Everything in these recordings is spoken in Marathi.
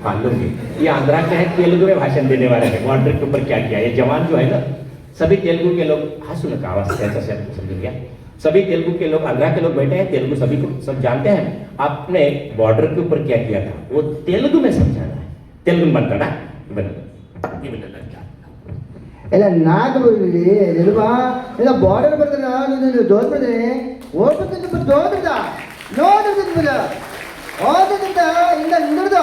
हाँ लुंगी, ये आंध्रा के हैं, तेलुगु में भाषण देने वाले हैं। बॉर्डर के ऊपर क्या किया, ये जवान जो है ना, सभी तेलुगु के लोग, हाँ सुनो का आवाज कैसा से समझ गया, सभी तेलुगु के लोग, आंध्रा के लोग बैठे हैं, तेलुगु सभी को सब जानते हैं। आपने बॉर्डर के ऊपर क्या किया था वो तेलुगु में समझाना है। तेलुगु में बनता ना ಎಲ್ಲ ನಾಲ್ಕು ಎಲ್ವಾ ಇಲ್ಲ ಬಾರ್ಡರ್ ಬರ್ತದ ನೀನು ದೋದ್ಬಿಡ್ದೆ ಓಡ್ಬಿಡ್ತಿದ್ದು ದೋದ್ಬಿಡ್ದ ನೋಡ್ಬಿಡ್ತಿದ್ದ ಓದ್ಬಿಡ್ದ ಇಲ್ಲ ನಿಂದಿಡ್ದ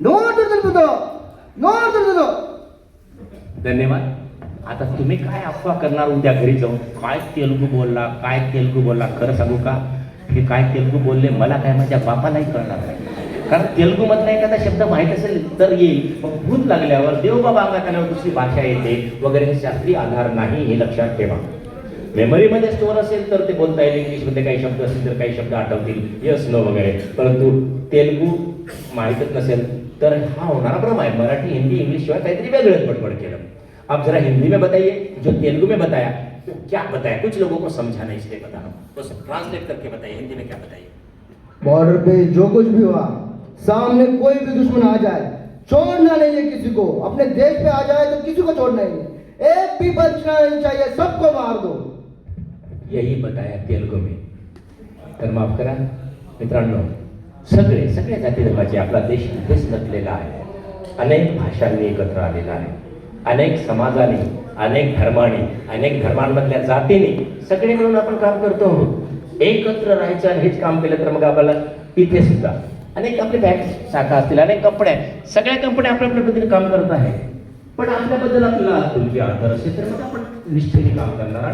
ನೋಡ್ಬಿಡ್ತಿರ್ಬೋದು ನೋಡ್ಬಿಡ್ತದು. धन्यवाद. आता तुम्ही काय अफवा करणार उद्या घरी जाऊन, काय तेलुगू बोलला, काय तेलुगू बोलला. खरं सांगू का, की काय तेलुगू बोलले मला काय माझ्या बापालाही कळणार नाही. कारण तेलुगू मधला एखादा शब्द माहीत असेल तर येईल, मग भूत लागल्यावर देवबाबा अंगात आल्यावर दुसरी भाषा येते वगैरे, हे शास्त्रीय आधार नाही, हे लक्षात ठेवा. मेमरीमध्ये स्टोअर असेल तर ते बोलता येईल, इंग्लिशमध्ये काही शब्द असतील तर काही शब्द आठवतील, यस नो वगैरे. परंतु तेलुगू माहीतच नसेल तर हा होणारा भ्रम आहे. मराठी हिंदी इंग्लिश शिवाय काहीतरी वेगळंच बडबड केलं. आप जरा हिंदी में बताइए, जो तेलुगु में बताया वो क्या बताया, कुछ लोगों को समझा नहीं इसलिए बता रहा हूँ, तो ट्रांसलेट करके बताइए हिंदी में क्या बताइए. बॉर्डर पे जो कुछ भी हुआ, सामने कोई भी दुश्मन आ जाए छोड़ना नहीं है किसी को. अपने देश पे आ जाए तो किसी को छोड़ना ही नहीं, एक भी बचना नहीं चाहिए, सबको मार दो. यही बताया तेलुगु में. तर माफ करा मित्रांनो, सगळे सगळ्या जाती धर्माचे आपला देश इथेच नटलेला आहे. अनेक भाषांनी एकत्र आलेला आहे, अनेक समाजाने, अनेक धर्माने, अनेक धर्मांमधल्या जातीने सगळे मिळून आपण काम करतो आहोत. एकत्र राहायचं आणि हेच काम केलं तर मग आपल्याला इथे सुद्धा अनेक आपले बँक शाखा असतील, अनेक कंपन्या, सगळ्या कंपन्या आपल्या आपल्या पद्धतीने काम करत आहेत. पण आपल्याबद्दल आपल्याला तुमची आदर असेल तर मग आपण निष्ठेने काम करणार.